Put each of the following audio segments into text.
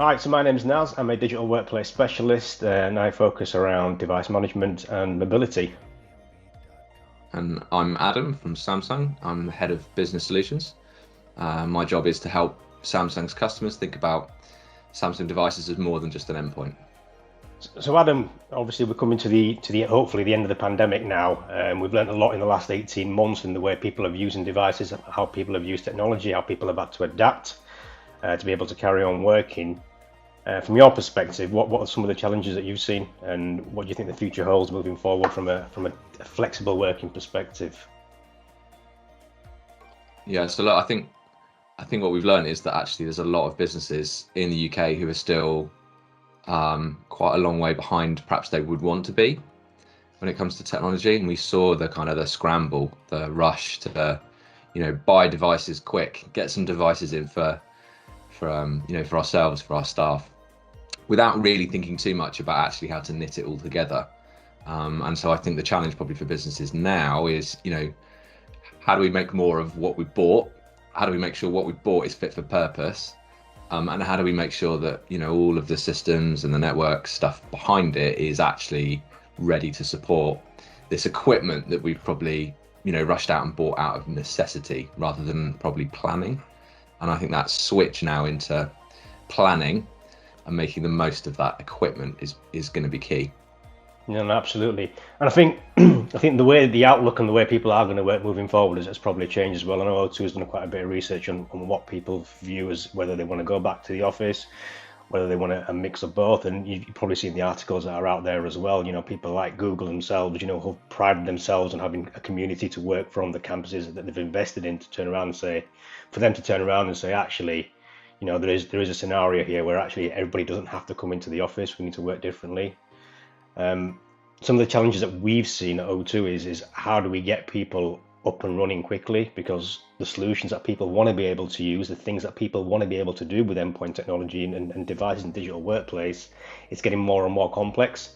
Hi, so my name is Naz. I'm a digital workplace specialist and I focus around device management and mobility. And I'm Adam from Samsung. I'm the head of business solutions. My job is to help Samsung's customers think about Samsung devices as more than just an endpoint. So Adam, obviously we're coming to the hopefully the end of the pandemic now, and we've learned a lot in the last 18 months in the way people have using devices, how people have used technology, how people have had to adapt to be able to carry on working. From your perspective, what are some of the challenges that you've seen, and what do you think the future holds moving forward from a flexible working perspective? Yeah, so look, I think what we've learned is that actually there's a lot of businesses in the UK who are still quite a long way behind perhaps they would want to be when it comes to technology. And we saw the kind of the scramble, the rush to buy devices quick, get some devices in for ourselves, for our staff, without really thinking too much about actually how to knit it all together. And so I think the challenge probably for businesses now is, how do we make more of what we bought? How do we make sure what we bought is fit for purpose? And how do we make sure that, all of the systems and the network stuff behind it is actually ready to support this equipment that we've probably, rushed out and bought out of necessity rather than probably planning. And I think that switch now into planning and making the most of that equipment is going to be key. Yeah, no, absolutely. And I think I think the way the outlook and the way people are going to work moving forward has probably changed as well. I know O2 has done quite a bit of research on what people view as whether they want to go back to the office, whether they want a mix of both. And you've probably seen the articles that are out there as well. People like Google themselves, who pride themselves on having a community to work from, the campuses that they've invested in, to turn around and say, for them to turn around and say, actually, there is a scenario here where actually everybody doesn't have to come into the office. We need to work differently. Some of the challenges that we've seen at O2 is how do we get people up and running quickly, because the solutions that people want to be able to use, the things that people want to be able to do with endpoint technology and devices and digital workplace, it's getting more and more complex.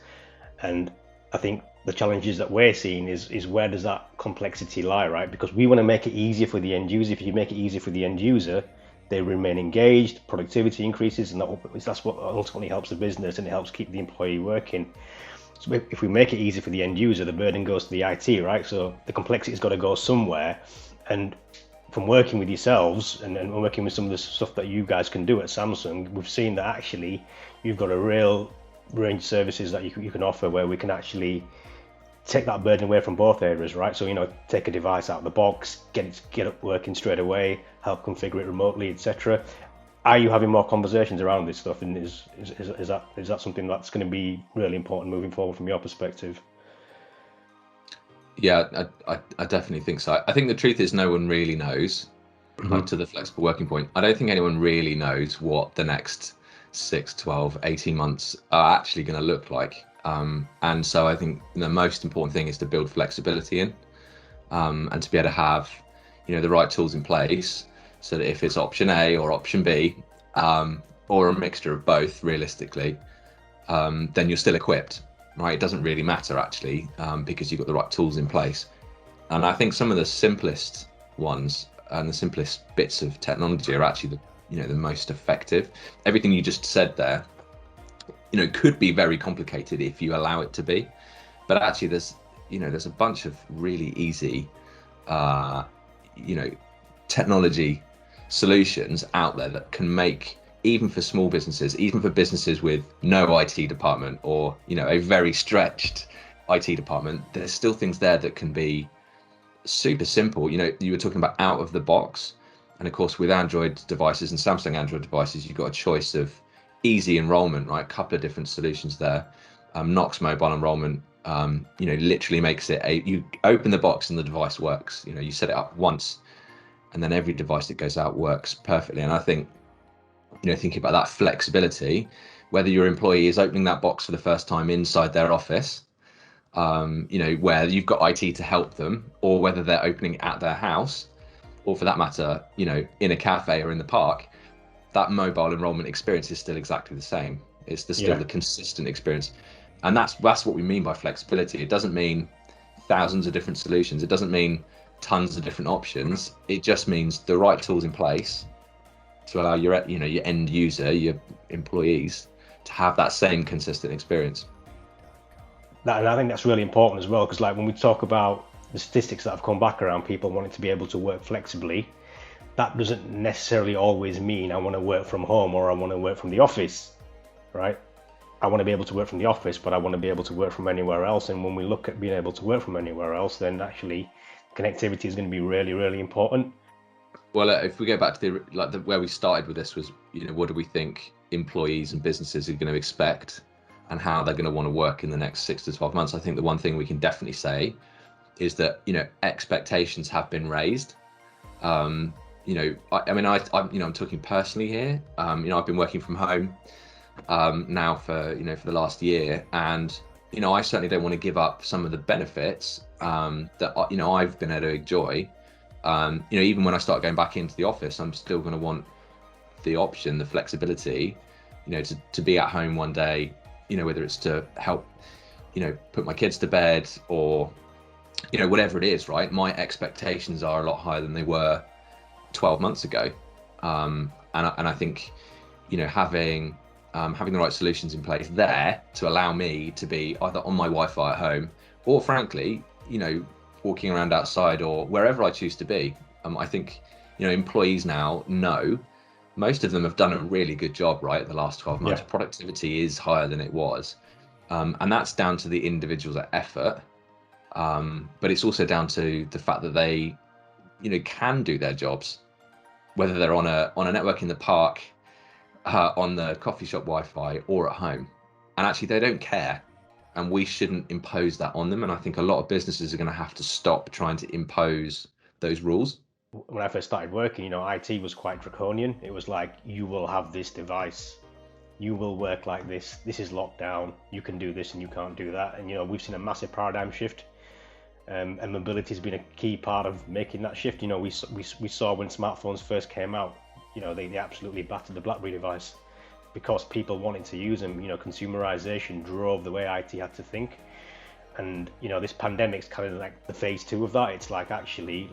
And I think the challenges that we're seeing is where does that complexity lie, right? Because we want to make it easier for the end user. If you make it easier for the end user, they remain engaged, productivity increases, and that's what ultimately helps the business, and it helps keep the employee working. So if we make it easy for the end user, the burden goes to the IT, right? So the complexity's got to go somewhere. And from working with yourselves and working with some of the stuff that you guys can do at Samsung, we've seen that actually you've got a real range of services that you can offer where we can actually take that burden away from both areas, right? So, take a device out of the box, get it working straight away, help configure it remotely, etc. Are you having more conversations around this stuff, and is that something that's going to be really important moving forward from your perspective? Yeah, I definitely think so. I think the truth is no one really knows, like Hmm. to the flexible working point. I don't think anyone really knows what the next 6, 12, 18 months are actually going to look like. And so I think the most important thing is to build flexibility in, and to be able to have, the right tools in place so that if it's option A or option B, or a mixture of both, realistically, then you're still equipped, right? It doesn't really matter actually, because you've got the right tools in place. And I think some of the simplest ones and the simplest bits of technology are actually the most effective. Everything you just said there, could be very complicated if you allow it to be, but actually there's a bunch of really easy, uh, you know, technology solutions out there that can make, even for small businesses, even for businesses with no IT department or a very stretched IT department, there's still things there that can be super simple. You were talking about out of the box, and of course with Android devices and Samsung Android devices, you've got a choice of easy enrollment, right? A couple of different solutions there. Knox mobile enrollment, literally makes it you open the box and the device works. You set it up once, and then every device that goes out works perfectly. And I think, thinking about that flexibility, whether your employee is opening that box for the first time inside their office, where you've got IT to help them, or whether they're opening it at their house, or for that matter, in a cafe or in the park, that mobile enrollment experience is still exactly the same. It's still Yeah. the consistent experience. And that's what we mean by flexibility. It doesn't mean thousands of different solutions. It doesn't mean tons of different options. It just means the right tools in place to allow your your end user, your employees, to have that same consistent experience. And I think that's really important as well, because like when we talk about the statistics that have come back around people wanting to be able to work flexibly, that doesn't necessarily always mean I want to work from home or I want to work from the office, right? I want to be able to work from the office, but I want to be able to work from anywhere else. And when we look at being able to work from anywhere else, then actually connectivity is going to be really, really important. Well, if we go back to the where we started with this was, what do we think employees and businesses are going to expect and how they're going to want to work in the next 6 to 12 months? I think the one thing we can definitely say is that, expectations have been raised. I'm talking personally here. I've been working from home now for the last year, and I certainly don't want to give up some of the benefits that I've been able to enjoy. Even when I start going back into the office, I'm still going to want the option, the flexibility, to be at home one day, whether it's to help, put my kids to bed or, whatever it is, right? My expectations are a lot higher than they were 12 months ago. And I think, having the right solutions in place there to allow me to be either on my Wi-Fi at home or frankly, walking around outside or wherever I choose to be. I think, employees now know, most of them have done a really good job, right? The last 12 months, productivity is higher than it was. And that's down to the individual's effort. But it's also down to the fact that they, can do their jobs, whether they're on a network in the park, on the coffee shop Wi-Fi or at home. And actually they don't care. And we shouldn't impose that on them. And I think a lot of businesses are going to have to stop trying to impose those rules. When I first started working, IT was quite draconian. It was like, you will have this device, you will work like this is locked down, you can do this and you can't do that. And we've seen a massive paradigm shift, and mobility has been a key part of making that shift. We saw when smartphones first came out, they absolutely battered the BlackBerry device because people wanted to use them. Consumerization drove the way IT had to think. And this pandemic's kind of like the phase 2 of that. It's like, actually,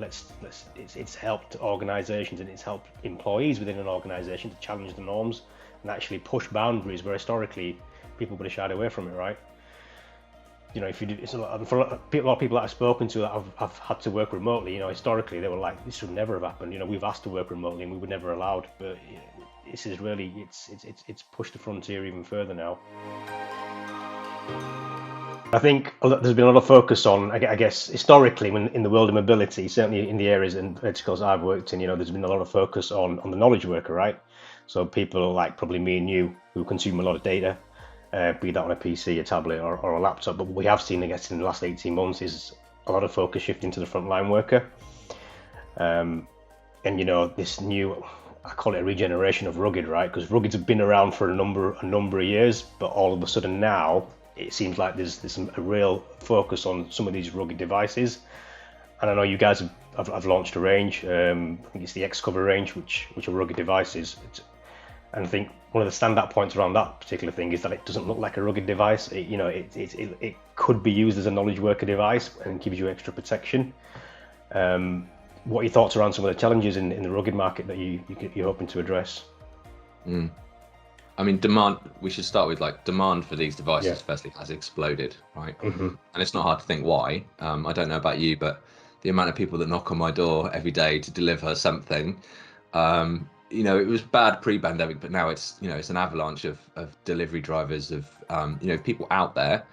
it's helped organizations and it's helped employees within an organization to challenge the norms and actually push boundaries where historically people would have shied away from it, right? If you do, for a lot of people that I've spoken to that have had to work remotely, historically they were like, this would never have happened. We've asked to work remotely and we were never allowed. But this is really, it's pushed the frontier even further now. I think there's been a lot of focus on, I guess, historically, in the world of mobility, certainly in the areas and verticals I've worked in, there's been a lot of focus on the knowledge worker, right? So people like probably me and you who consume a lot of data, be that on a PC, a tablet, or a laptop. But what we have seen, I guess, in the last 18 months is a lot of focus shifting to the frontline worker. And this new, I call it a regeneration of rugged, right? Because ruggeds have been around for a number of years, but all of a sudden now it seems like there's a real focus on some of these rugged devices. And I know you guys have launched a range. I think it's the X-Cover range, which are rugged devices. And I think one of the standout points around that particular thing is that it doesn't look like a rugged device. It could be used as a knowledge worker device and gives you extra protection. What are your thoughts around some of the challenges in the rugged market that you're hoping to address? I mean, demand, we should start with demand for these devices firstly has exploded, right? Mm-hmm. And it's not hard to think why. I don't know about you, but the amount of people that knock on my door every day to deliver something, it was bad pre-pandemic, but now it's an avalanche of delivery drivers, of people out there.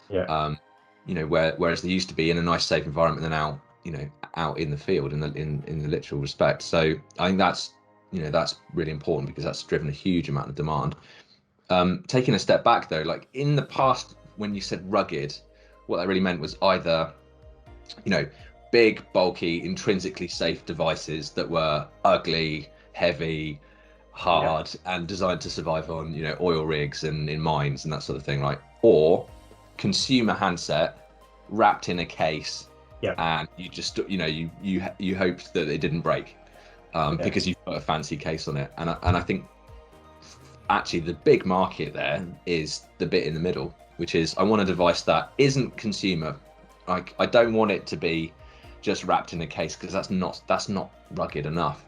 Whereas they used to be in a nice safe environment, they're now out in the field in the literal respect. So I think that's really important because that's driven a huge amount of demand. Taking a step back though, like in the past, when you said rugged, what that really meant was either, big, bulky, intrinsically safe devices that were ugly, heavy, hard, and designed to survive on, oil rigs and in mines and that sort of thing, right? Or consumer handset wrapped in a case, and you just, you hoped that it didn't break. Because you've got a fancy case on it. And I think actually the big market there is the bit in the middle, which is I want a device that isn't consumer. I don't want it to be just wrapped in a case because that's not rugged enough.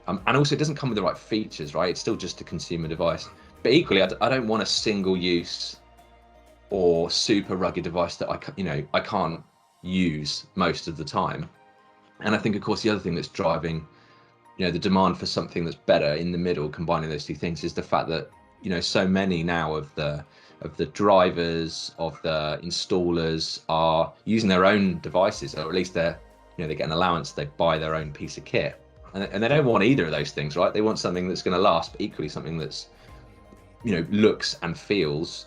And also it doesn't come with the right features, right? It's still just a consumer device. But equally, I don't want a single use or super rugged device that I can't use most of the time. And I think, of course, the other thing that's driving, the demand for something that's better in the middle, combining those two things, is the fact that, so many now of the drivers, of the installers are using their own devices, or at least they get an allowance, they buy their own piece of kit. And they don't want either of those things, right? They want something that's going to last, but equally something that's, looks and feels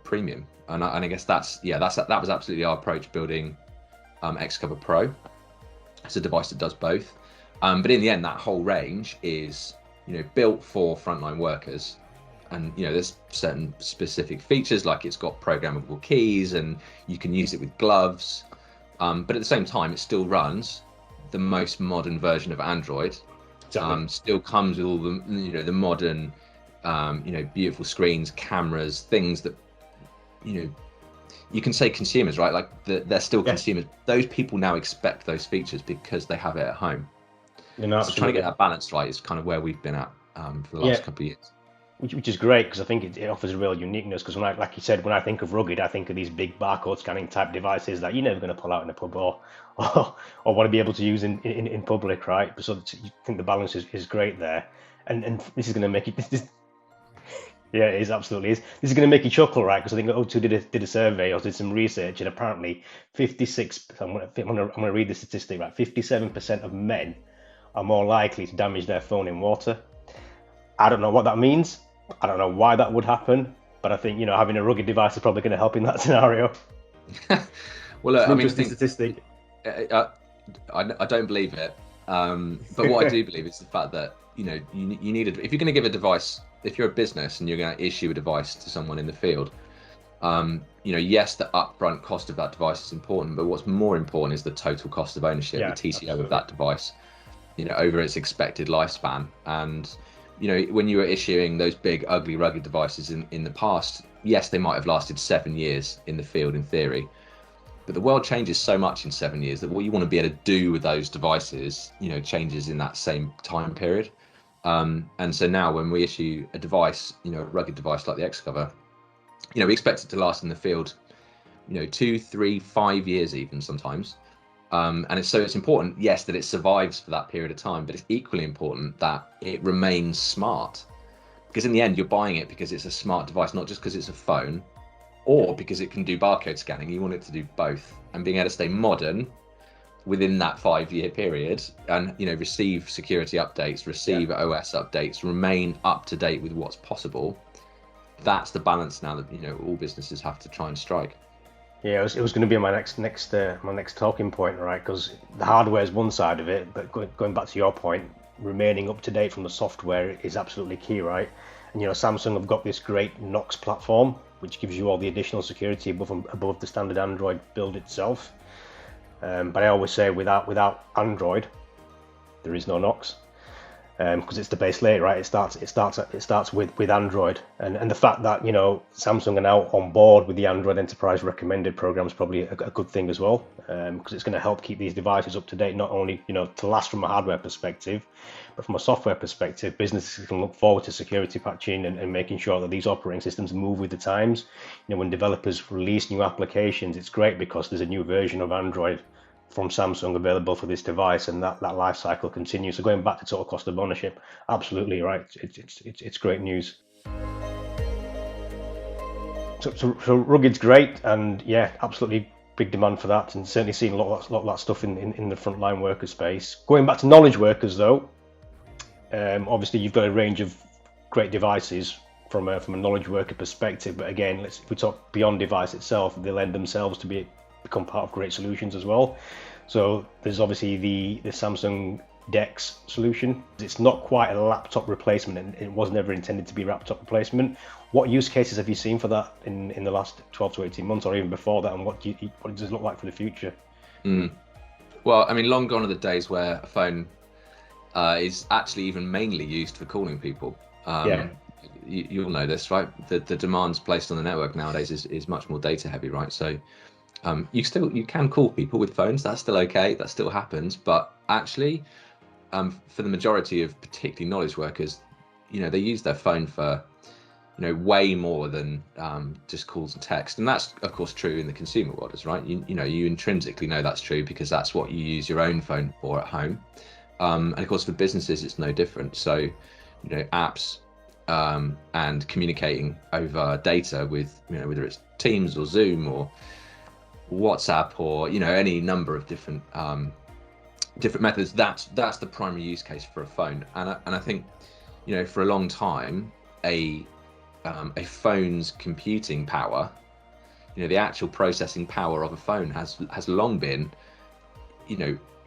premium. And I guess that was absolutely our approach building Xcover Pro. It's a device that does both. But in the end, that whole range is, built for frontline workers. And, there's certain specific features, like it's got programmable keys and you can use it with gloves. But at the same time, it still runs the most modern version of Android. Exactly. Still comes with all the, the modern, beautiful screens, cameras, things that, you can say consumers, right? Like they're still consumers. Those people now expect those features because they have it at home. So trying to get that balance right is kind of where we've been at for the last couple of years. Which is great, because I think it offers a real uniqueness. Because like you said, when I think of rugged, I think of these big barcode scanning type devices that you're never going to pull out in a pub or want to be able to use in public, right? So you think the balance is great there, and this is going to make it. Yeah, it is, absolutely is. This is going to make you chuckle, right? Because I think O2 did a survey or did some research, and apparently 56. I'm going to read the statistic, right? 57% of men are more likely to damage their phone in water. I don't know what that means. I don't know why that would happen, but I think having a rugged device is probably going to help in that scenario. Well, I mean, interesting statistic. I don't believe it, but what I do believe is the fact that you need if you're going to give a device, if you're a business and you're going to issue a device to someone in the field, yes, the upfront cost of that device is important, but what's more important is the total cost of ownership, the TCO absolutely. Of that device, over its expected lifespan. And when you were issuing those big, ugly, rugged devices in the past, yes, they might have lasted 7 years in the field in theory, but the world changes so much in 7 years that what you want to be able to do with those devices, changes in that same time period. And so now when we issue a device, a rugged device like the Xcover, we expect it to last in the field, 2, 3, 5 years even sometimes. And it's important, yes, that it survives for that period of time, but it's equally important that it remains smart, because in the end you're buying it because it's a smart device, not just because it's a phone or because it can do barcode scanning. You want it to do both, and being able to stay modern within that 5-year period and receive security updates, receive OS updates, remain up to date with what's possible. That's the balance now that all businesses have to try and strike. Yeah, it was going to be my next talking point, right? Because the hardware is one side of it, but going back to your point, remaining up to date from the software is absolutely key, right? And Samsung have got this great Knox platform, which gives you all the additional security above the standard Android build itself. But I always say without Android, there is no Knox. Because it's the base layer, right? It starts with Android, and the fact that Samsung are now on board with the Android Enterprise Recommended program is probably a good thing as well, because it's going to help keep these devices up to date, not only to last from a hardware perspective, but from a software perspective. Businesses can look forward to security patching and making sure that these operating systems move with the times. When developers release new applications, it's great because there's a new version of Android from Samsung available for this device, and that life cycle continues. So going back to total cost of ownership, absolutely right. It's great news. So rugged's great, and absolutely big demand for that, and certainly seeing a lot of that stuff in the frontline worker space. Going back to knowledge workers though, obviously you've got a range of great devices from a knowledge worker perspective, but again, if we talk beyond device itself, they lend themselves to become part of great solutions as well. So there's obviously the Samsung DeX solution. It's not quite a laptop replacement, and it was never intended to be a laptop replacement. What use cases have you seen for that in the last 12 to 18 months, or even before that, and what does it look like for the future? Well, I mean, long gone are the days where a phone is actually even mainly used for calling people. You'll know this, right? The demands placed on the network nowadays is much more data heavy, right? So you can call people with phones. That's still okay. That still happens. But actually, for the majority of particularly knowledge workers, they use their phone for way more than just calls and text. And that's of course true in the consumer world, is right. You intrinsically know that's true because that's what you use your own phone for at home. And of course for businesses it's no different. So apps and communicating over data with whether it's Teams or Zoom or WhatsApp or any number of different methods, that's the primary use case for a phone. And I think for a long time a phone's computing power, the actual processing power of a phone has long been,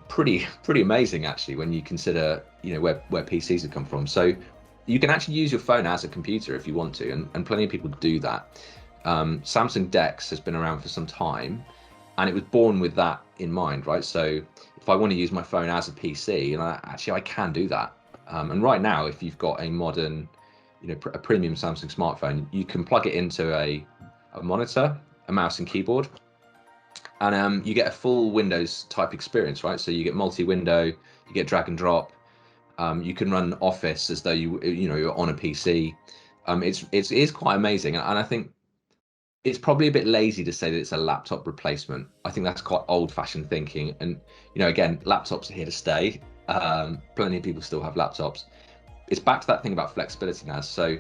pretty amazing actually when you consider, where PCs have come from. So you can actually use your phone as a computer if you want to, and plenty of people do that. Samsung DeX has been around for some time, and it was born with that in mind, right? So if I want to use my phone as a PC, and I can do that. And right now, if you've got a modern, a premium Samsung smartphone, you can plug it into a monitor, a mouse and keyboard, and you get a full Windows type experience, right? So you get multi-window, you get drag and drop, you can run Office as though you're on a PC. It is quite amazing, and I think it's probably a bit lazy to say that it's a laptop replacement. I think that's quite old-fashioned thinking, and again, laptops are here to stay. Plenty of people still have laptops. It's back to that thing about flexibility now. So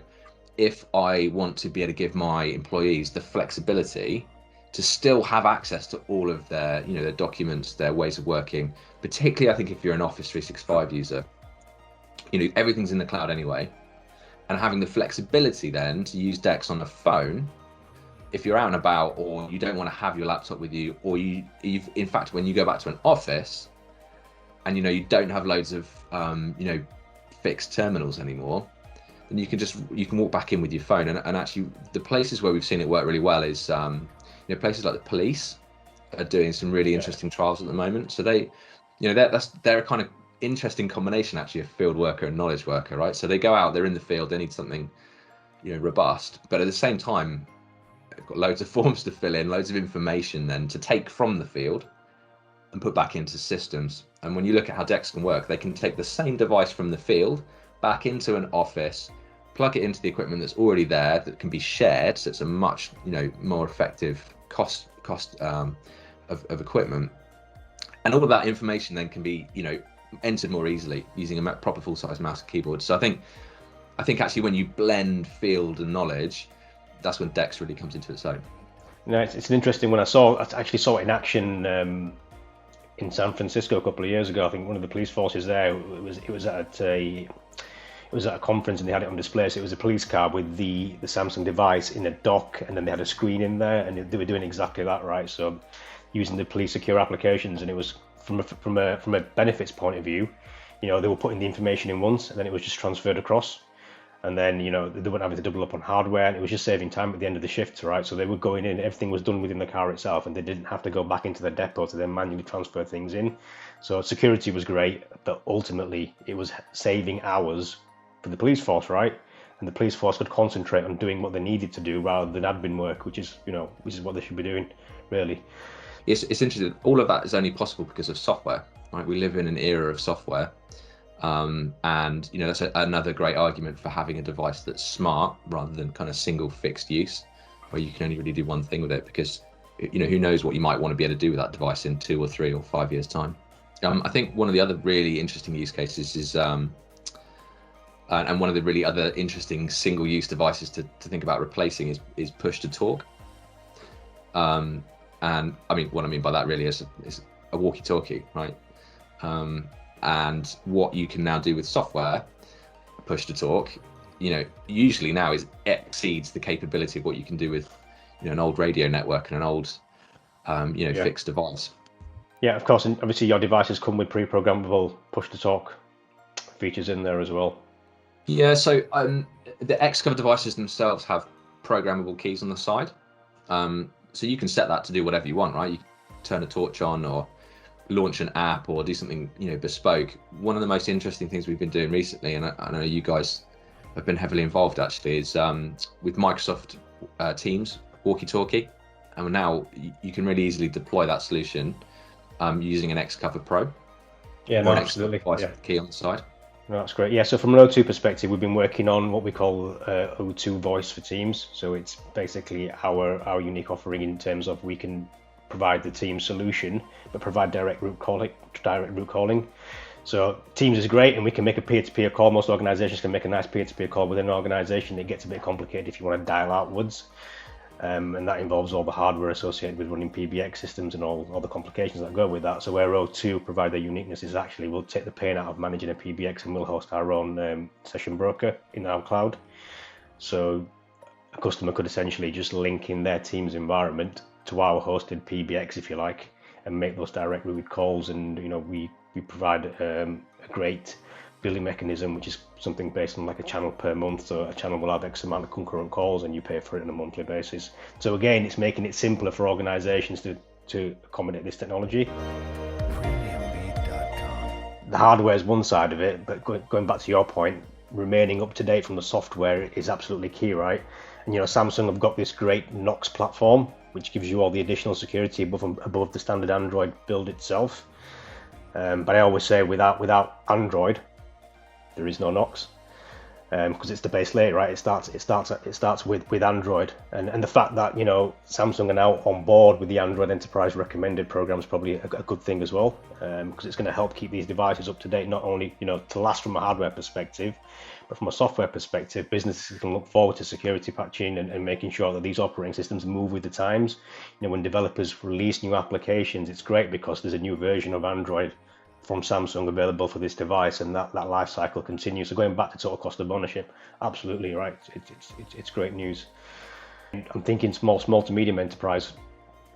if I want to be able to give my employees the flexibility to still have access to all of their their documents, their ways of working, particularly I think if you're an Office 365 user, everything's in the cloud anyway, and having the flexibility then to use DeX on a phone if you're out and about, or you don't want to have your laptop with you, or you've in fact when you go back to an office and you don't have loads of fixed terminals anymore, then you can walk back in with your phone. And actually the places where we've seen it work really well is places like the police are doing some really interesting trials at the moment. So they're a kind of interesting combination actually of field worker and knowledge worker, right? So they go out, they're in the field, they need something robust, but at the same time they've got loads of forms to fill in, loads of information then to take from the field and put back into systems. And when you look at how DeX can work, they can take the same device from the field back into an office, plug it into the equipment that's already there that can be shared, so it's a much more effective cost of equipment, and all of that information then can be entered more easily using a proper full-size mouse and keyboard. So I think actually when you blend field and knowledge, that's when DeX really comes into its own. It's an interesting one. I actually saw it in action in San Francisco a couple of years ago. I think one of the police forces there, it was at a conference and they had it on display. So it was a police car with the Samsung device in a dock, and then they had a screen in there, and they were doing exactly that, right? So using the police secure applications, and it was from a benefits point of view, they were putting the information in once, and then it was just transferred across. And then, they weren't having to double up on hardware, and it was just saving time at the end of the shift, right? So they were going in, everything was done within the car itself, and they didn't have to go back into the depot to then manually transfer things in. So security was great, but ultimately it was saving hours for the police force, right? And the police force could concentrate on doing what they needed to do rather than admin work, which is what they should be doing, really. It's interesting. All of that is only possible because of software, right? We live in an era of software. And that's another great argument for having a device that's smart rather than kind of single fixed use, where you can only really do one thing with it, because who knows what you might want to be able to do with that device in 2 or 3 or 5 years time. I think one of the other really interesting use cases is and one of the really other interesting single use devices to think about replacing is push to talk. And I mean, what I mean by that really is a walkie-talkie, right? And what you can now do with software, push to talk, usually now exceeds the capability of what you can do with, an old radio network and an old, fixed device. Yeah, of course, and obviously your devices come with pre-programmable push to talk features in there as well. Yeah, so the Xcover devices themselves have programmable keys on the side, so you can set that to do whatever you want, right? You turn a torch on or launch an app or do something bespoke. One of the most interesting things we've been doing recently, and I know you guys have been heavily involved actually, is with Microsoft Teams walkie-talkie, and now you can really easily deploy that solution using an Xcover Pro. Yeah, or no, an external absolutely. device Yeah. with a key on the side. No, that's great. Yeah, so from an O2 perspective, we've been working on what we call O2 Voice for Teams. So it's basically our unique offering in terms of we can provide the team solution, but provide direct route calling. So Teams is great, and we can make a peer-to-peer call. Most organizations can make a nice peer-to-peer call within an organization. It gets a bit complicated if you want to dial outwards. And that involves all the hardware associated with running PBX systems and all the complications that go with that. So where O2 provide their uniqueness is actually we'll take the pain out of managing a PBX and we'll host our own session broker in our cloud. So a customer could essentially just link in their Teams environment to our hosted PBX, if you like, and make those direct routed calls. And we provide a great billing mechanism, which is something based on like a channel per month. So a channel will have X amount of concurrent calls and you pay for it on a monthly basis. So again, it's making it simpler for organizations to accommodate this technology. The hardware is one side of it, but going back to your point, remaining up to date from the software is absolutely key, right? And Samsung have got this great Knox platform, which gives you all the additional security above the standard Android build itself. But I always say without Android, there is no Knox, because it's the base layer, right? It starts with Android, and the fact that Samsung are now on board with the Android Enterprise Recommended program is probably a good thing as well, because it's going to help keep these devices up to date, not only to last from a hardware perspective, but from a software perspective. Businesses can look forward to security patching and making sure that these operating systems move with the times. When developers release new applications, it's great because there's a new version of Android from Samsung available for this device, and that life cycle continues. So going back to total cost of ownership, absolutely right. It's great news. I'm thinking small to medium enterprise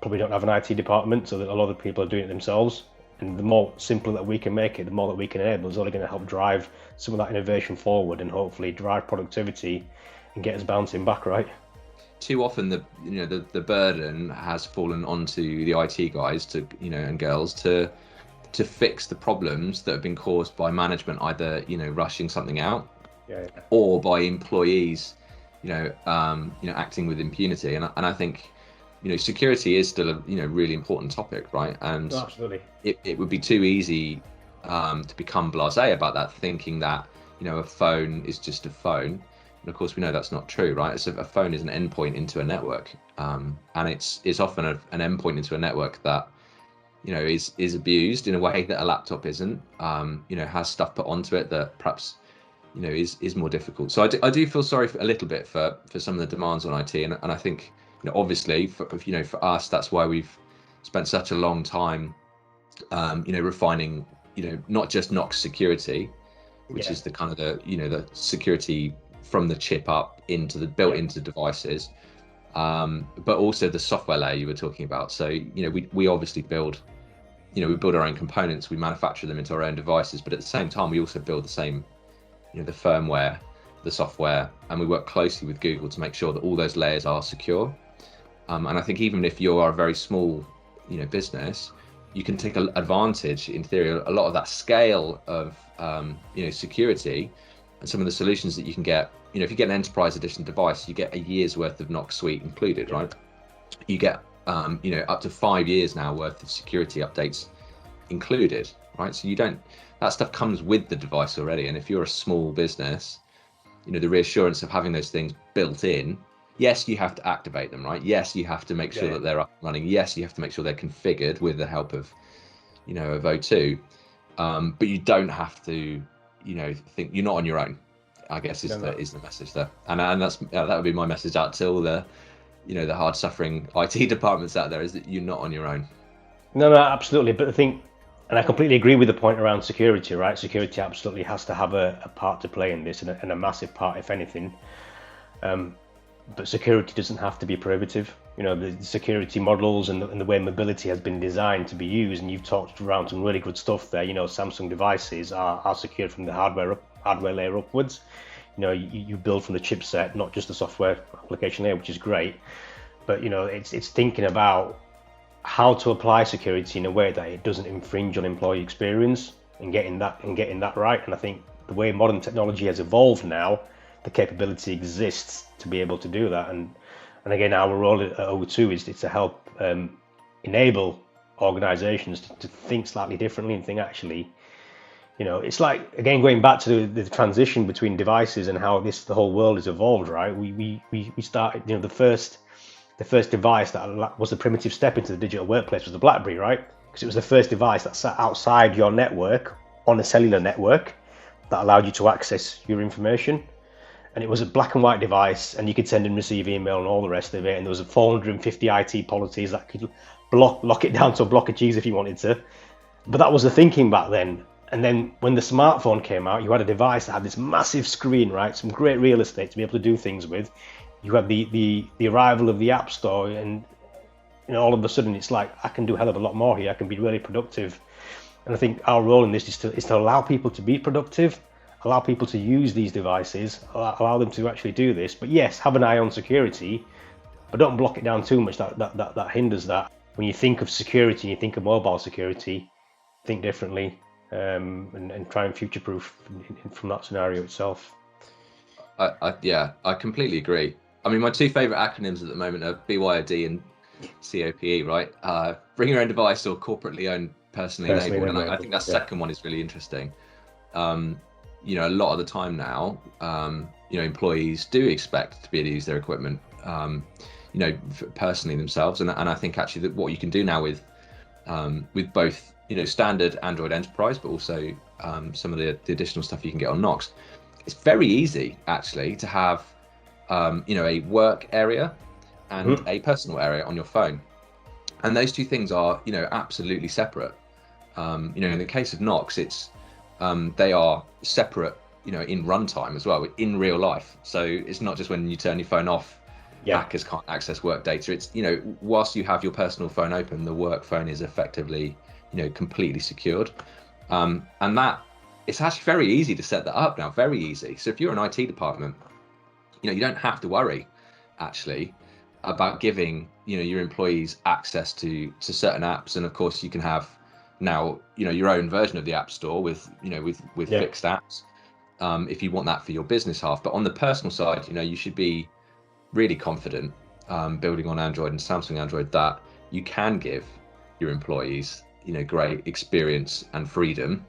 probably don't have an IT department, so that a lot of people are doing it themselves. And the more simpler that we can make it, the more that we can enable, is only going to help drive some of that innovation forward and hopefully drive productivity and get us bouncing back, right? Too often the burden has fallen onto the IT guys and girls to fix the problems that have been caused by management, either rushing something out, or by employees acting with impunity. And I think security is still a really important topic, right? And absolutely, it would be too easy to become blasé about that, thinking that a phone is just a phone. And of course we know that's not true, right? So a phone is an endpoint into a network, and it's often an endpoint into a network that is abused in a way that a laptop isn't, has stuff put onto it that perhaps is more difficult. So I do feel sorry a little bit for some of the demands on IT, and I think obviously for us, that's why we've spent such a long time refining not just Knox security, which is the kind of the security from the chip up into the built into devices, but also the software layer you were talking about. So we obviously build our own components, we manufacture them into our own devices, but at the same time we also build the same the firmware, the software, and we work closely with Google to make sure that all those layers are secure. And I think even if you are a very small business, you can take advantage, in theory, a lot of that scale of security and some of the solutions that you can get. If you get an enterprise edition device, you get a year's worth of Knox Suite included, right? You get up to 5 years now worth of security updates included, right? So that stuff comes with the device already. And if you're a small business, the reassurance of having those things built in, yes, you have to activate them, right? Yes, you have to make sure that they're up and running. Yes, you have to make sure they're configured with the help of of O2, but you don't have to think you're not on your own, I guess is the message there. And that would be my message out to all the the hard suffering IT departments out there, is that you're not on your own. No, absolutely. But I think, and I completely agree with the point around security, right? Security absolutely has to have a part to play in this, and a massive part, if anything. But security doesn't have to be prohibitive. The security models and the way mobility has been designed to be used, and you've talked around some really good stuff there. Samsung devices are secured from the hardware layer upwards. You build from the chipset, not just the software application layer, which is great. But it's thinking about how to apply security in a way that it doesn't infringe on employee experience, and getting that right. And I think the way modern technology has evolved now, the capability exists to be able to do that. And again, our role at O2 is to help enable organizations to think slightly differently and think, actually, It's like, again, going back to the transition between devices and how the whole world has evolved, right? We started, the first device that was the primitive step into the digital workplace was the BlackBerry, right? Because it was the first device that sat outside your network on a cellular network that allowed you to access your information. And it was a black and white device, and you could send and receive email and all the rest of it. And there was 450 IT policies that could lock it down to a block of cheese if you wanted to. But that was the thinking back then. And then when the smartphone came out, you had a device that had this massive screen, right? Some great real estate to be able to do things with. You had the arrival of the App Store, and all of a sudden it's like, I can do a hell of a lot more here. I can be really productive. And I think our role in this is to allow people to be productive, allow people to use these devices, allow them to actually do this. But yes, have an eye on security, but don't block it down too much. That hinders that. When you think of security, you think of mobile security, think differently, and try and future-proof from that scenario itself. I completely agree. I mean, my two favorite acronyms at the moment are BYOD and COPE, right? Bring your own device, or corporately owned, personally enabled. And I think that second one is really interesting. A lot of the time now, employees do expect to be able to use their equipment, personally themselves. And I think actually that what you can do now with both, standard Android Enterprise, but also some of the additional stuff you can get on Knox, it's very easy actually to have, a work area and a personal area on your phone. And those two things are, absolutely separate. In the case of Knox, they are separate, in runtime as well, in real life. So it's not just when you turn your phone off, hackers can't access work data. It's, whilst you have your personal phone open, the work phone is effectively, completely secured. And that, it's actually very easy to set that up now, very easy. So if you're an IT department, you don't have to worry actually about giving, your employees access to certain apps. And of course you can have now, your own version of the App Store with fixed apps, if you want that for your business half. But on the personal side, you should be really confident, building on Android and Samsung Android, that you can give your employees, great experience and freedom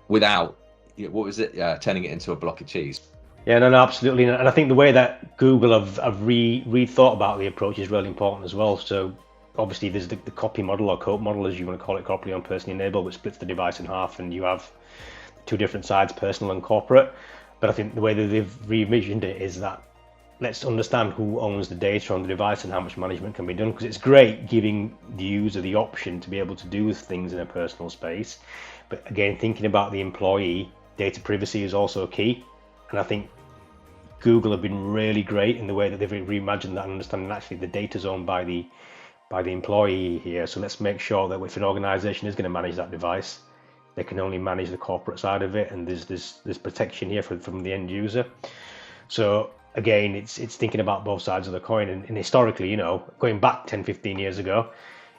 without, turning it into a block of cheese. Yeah, no, absolutely. And I think the way that Google have rethought about the approach is really important as well. So obviously there's the copy model, or cope model, as you want to call it, corporately owned, personally enabled, which splits the device in half, and you have two different sides, personal and corporate. But I think the way that they've re-envisioned it is that let's understand who owns the data on the device and how much management can be done, because it's great giving the user the option to be able to do things in a personal space. But again, thinking about the employee, data privacy is also key. And I think Google have been really great in the way that they've reimagined that, and understanding actually the data's owned by the employee here. So let's make sure that if an organization is going to manage that device, they can only manage the corporate side of it, and there's protection here from the end user. So again, it's thinking about both sides of the coin. And historically, going back 10-15 years ago,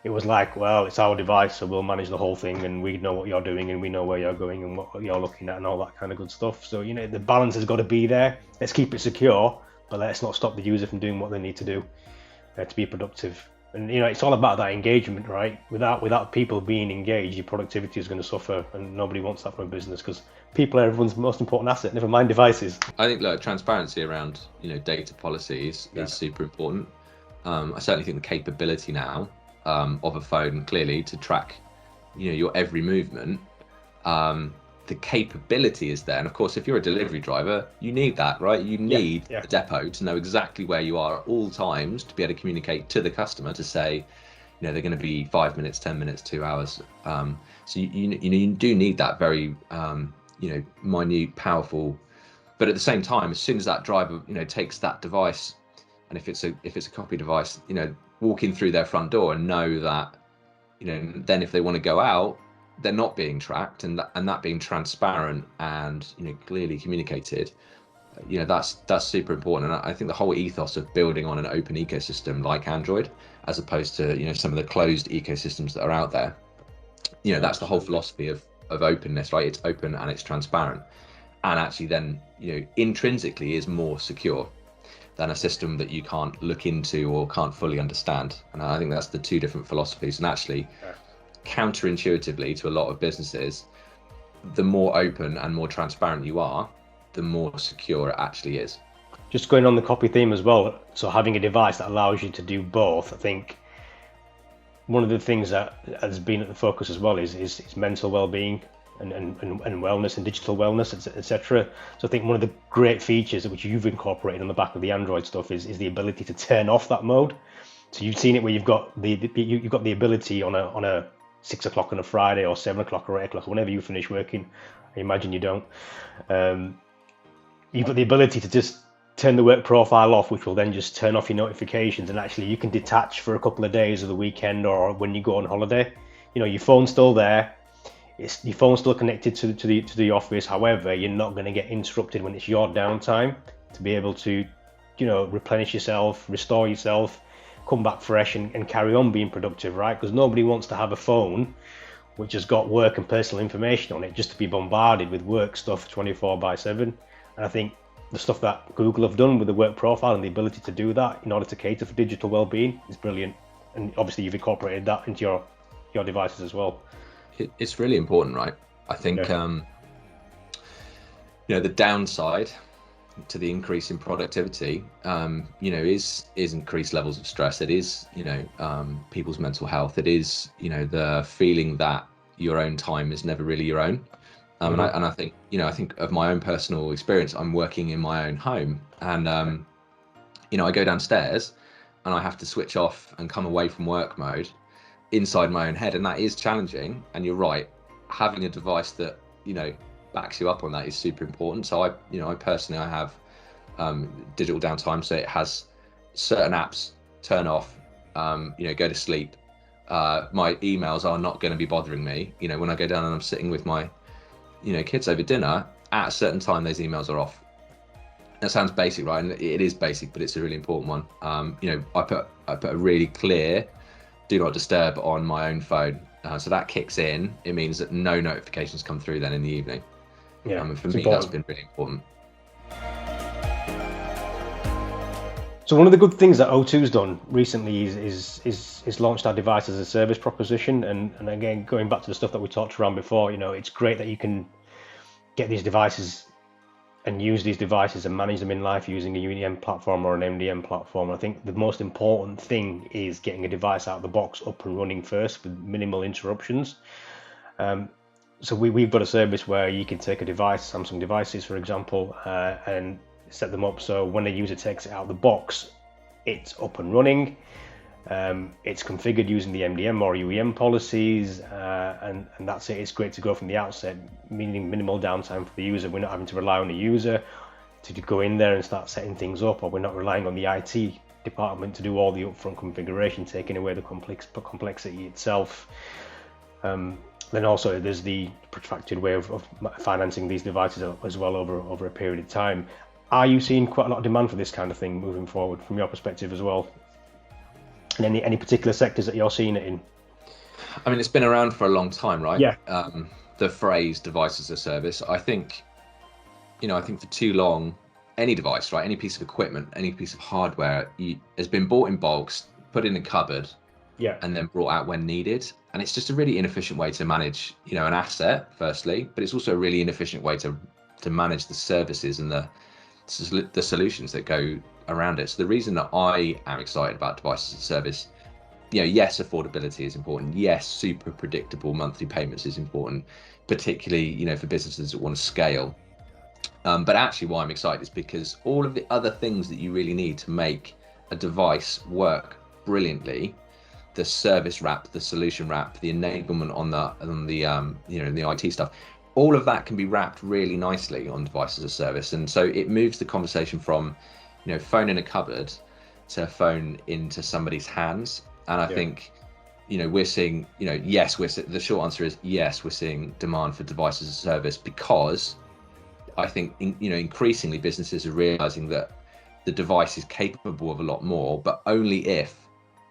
it was like, well, it's our device, so we'll manage the whole thing, and we know what you're doing, and we know where you're going and what you're looking at and all that kind of good stuff. So the balance has got to be there. Let's keep it secure, but let's not stop the user from doing what they need to do to be productive. And it's all about that engagement, right? Without people being engaged, your productivity is going to suffer, and nobody wants that from a business, because people are everyone's most important asset, never mind devices. I think transparency around data policies is super important. I certainly think the capability now of a phone, clearly, to track your every movement, the capability is there. And of course, if you're a delivery driver, you need that, right? You need a depot to know exactly where you are at all times, to be able to communicate to the customer to say, they're going to be 5 minutes, 10 minutes, 2 hours. So you do need that very minute, powerful. But at the same time, as soon as that driver takes that device, and if it's a copy device, walking through their front door, and know that then if they want to go out, they're not being tracked, and that being transparent and clearly communicated, that's super important. And I think the whole ethos of building on an open ecosystem like Android, as opposed to some of the closed ecosystems that are out there, that's the whole philosophy of openness, right? It's open and it's transparent, and actually then intrinsically is more secure than a system that you can't look into or can't fully understand. And I think that's the two different philosophies. And actually, counterintuitively to a lot of businesses, the more open and more transparent you are, the more secure it actually is. Just going on the copy theme as well, so having a device that allows you to do both, I think one of the things that has been at the focus as well is mental well-being and wellness and digital wellness, etc. So I think one of the great features which you've incorporated on the back of the Android stuff is the ability to turn off that mode. So you've seen it where you've got the ability on a 6 o'clock on a Friday or 7 o'clock or 8 o'clock, whenever you finish working. I imagine you don't. You've got the ability to just turn the work profile off, which will then just turn off your notifications, and actually you can detach for a couple of days of the weekend or when you go on holiday. You know, your phone's still there, your phone's still connected to the office. However, you're not going to get interrupted when it's your downtime to be able to, you know, replenish yourself, restore yourself, come back fresh and carry on being productive, right? Because nobody wants to have a phone which has got work and personal information on it just to be bombarded with work stuff 24/7. And I think the stuff that Google have done with the work profile and the ability to do that in order to cater for digital well-being is brilliant. And obviously you've incorporated that into your devices as well. It's really important, right? I think you know, the downside to the increase in productivity, you know, is increased levels of stress. It is, you know, people's mental health. It is, you know, the feeling that your own time is never really your own. And I think, you know, I think of my own personal experience. I'm working in my own home, and you know, I go downstairs and I have to switch off and come away from work mode inside my own head, and that is challenging. And you're right, having a device that, you know, backs you up on that is super important. So I personally have digital downtime, so it has certain apps turn off, you know, go to sleep. My emails are not going to be bothering me. You know, when I go down and I'm sitting with my, you know, kids over dinner, at a certain time those emails are off. That sounds basic, right? And it is basic, but it's a really important one. You know, I put a really clear do not disturb on my own phone, so that kicks in. It means that no notifications come through then in the evening. Yeah, and for me that's been really important. So one of the good things that O2's done recently is launched our device as a service proposition, and again, going back to the stuff that we talked around before, you know, it's great that you can get these devices and use these devices and manage them in life using a UEM platform or an MDM platform. I think the most important thing is getting a device out of the box up and running first with minimal interruptions. So we've got a service where you can take a device, Samsung devices for example, and set them up so when a user takes it out of the box, it's up and running. It's configured using the MDM or UEM policies, and that's it. It's great to go from the outset, meaning minimal downtime for the user. We're not having to rely on the user to go in there and start setting things up, or we're not relying on the IT department to do all the upfront configuration, taking away the complexity itself. Then also there's the protracted way of financing these devices as well over a period of time. Are you seeing quite a lot of demand for this kind of thing moving forward from your perspective as well? And any particular sectors that you're seeing it in? I mean, it's been around for a long time, right? Yeah. The phrase device as a service, I think, you know, I think for too long, any device, right, any piece of equipment, any piece of hardware has been bought in bulks, put in a cupboard, yeah, and then brought out when needed. And it's just a really inefficient way to manage, you know, an asset, firstly, but it's also a really inefficient way to manage the services and the solutions that go around it. So the reason that I am excited about devices as a service, you know, yes, affordability is important. Yes, super predictable monthly payments is important, particularly, you know, for businesses that want to scale. But actually why I'm excited is because all of the other things that you really need to make a device work brilliantly, the service wrap, the solution wrap, the enablement on the you know, the IT stuff, all of that can be wrapped really nicely on device as a service. And so it moves the conversation from, you know, phone in a cupboard to phone into somebody's hands. And I think, you know, we're seeing, you know, yes, the short answer is yes, we're seeing demand for device as a service, because I think, you know, increasingly businesses are realizing that the device is capable of a lot more, but only if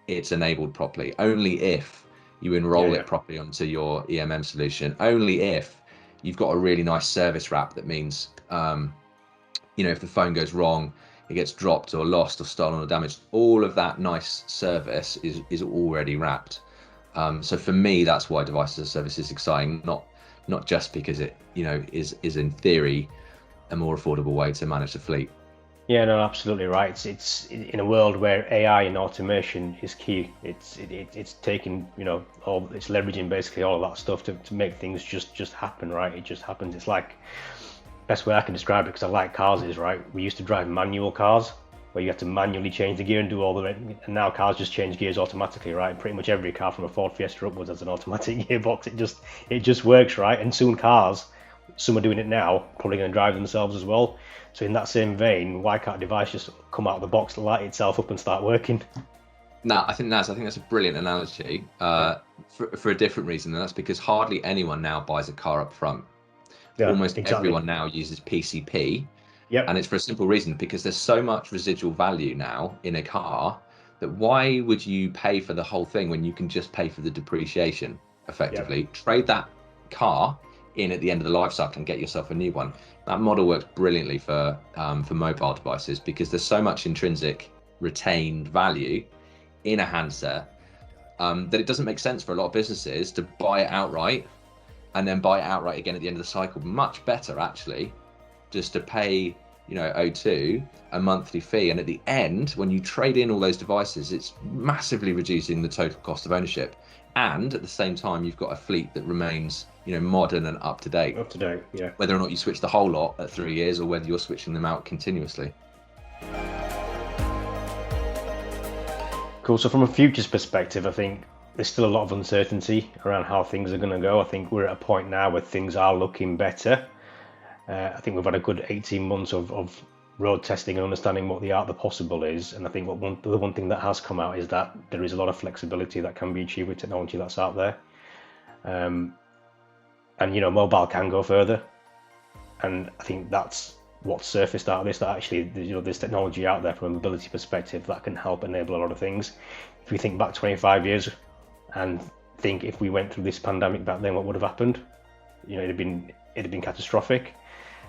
it's enabled properly, only if you enroll it properly onto your EMM solution, only if you've got a really nice service wrap that means, you know, if the phone goes wrong, it gets dropped or lost or stolen or damaged, all of that nice service is already wrapped. So for me, that's why device as a service is exciting, not not just because it, is in theory a more affordable way to manage the fleet. Yeah, no, absolutely right. It's in a world where AI and automation is key. It's taking, it's leveraging basically all of that stuff to make things just happen, right? It just happens. It's like, best way I can describe it, because I like cars, is right. We used to drive manual cars where you have to manually change the gear and do all the, and now cars just change gears automatically, right? Pretty much every car from a Ford Fiesta upwards has an automatic gearbox. It just works, right? And soon cars, some are doing it now, probably going to drive themselves as well. So in that same vein, why can't a device just come out of the box, light itself up, and start working? No, I think that's a brilliant analogy for a different reason, and that's because hardly anyone now buys a car up front. Yeah, Almost exactly. everyone now uses PCP, Yep. and it's for a simple reason, because there's so much residual value now in a car that why would you pay for the whole thing when you can just pay for the depreciation effectively? Yep. Trade that car in at the end of the life cycle and get yourself a new one. That model works brilliantly for mobile devices, because there's so much intrinsic retained value in a handset that it doesn't make sense for a lot of businesses to buy it outright and then buy it outright again at the end of the cycle. Much better actually just to pay O2 a monthly fee, and at the end when you trade in all those devices, it's massively reducing the total cost of ownership, and at the same time you've got a fleet that remains modern and up to date, Yeah. whether or not you switch the whole lot at 3 years or whether you're switching them out continuously. Cool. So from a futures perspective, I think there's still a lot of uncertainty around how things are going to go. I think we're at a point now where things are looking better. I think we've had a good 18 months of road testing and understanding what the art of the possible is. And I think the one thing that has come out is that there is a lot of flexibility that can be achieved with technology that's out there. And mobile can go further. And I think that's what surfaced out of this, that actually there's technology out there from a mobility perspective that can help enable a lot of things. If we think back 25 years and think if we went through this pandemic back then, what would have happened? It'd have been catastrophic.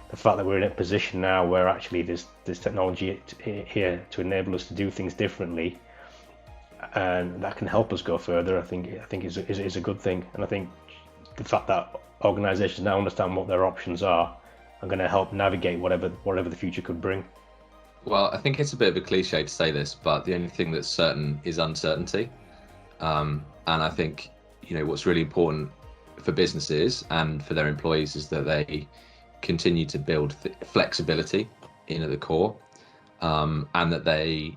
The fact that we're in a position now where actually there's technology here to enable us to do things differently, and that can help us go further, I think is a good thing. And I think the fact that organisations now understand what their options are going to help navigate whatever the future could bring. Well, I think it's a bit of a cliche to say this, but the only thing that's certain is uncertainty. And I think what's really important for businesses and for their employees is that they continue to build flexibility in at the core, and that they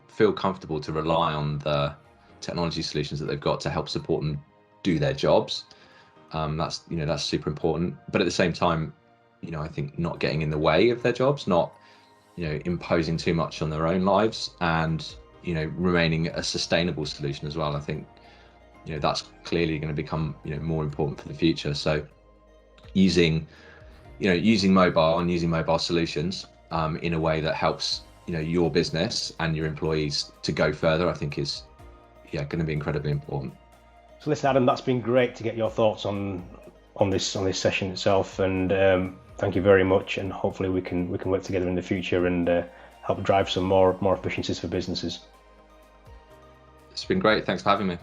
feel comfortable to rely on the technology solutions that they've got to help support them do their jobs. That's super important, but at the same time I think not getting in the way of their jobs, not imposing too much on their own lives, and remaining a sustainable solution as well. I think that's clearly going to become more important for the future. So using mobile and using mobile solutions in a way that helps your business and your employees to go further, I think is going to be incredibly important. So listen, Adam, that's been great to get your thoughts on this session itself, and thank you very much. And hopefully we can work together in the future and help drive some more efficiencies for businesses. It's been great. Thanks for having me.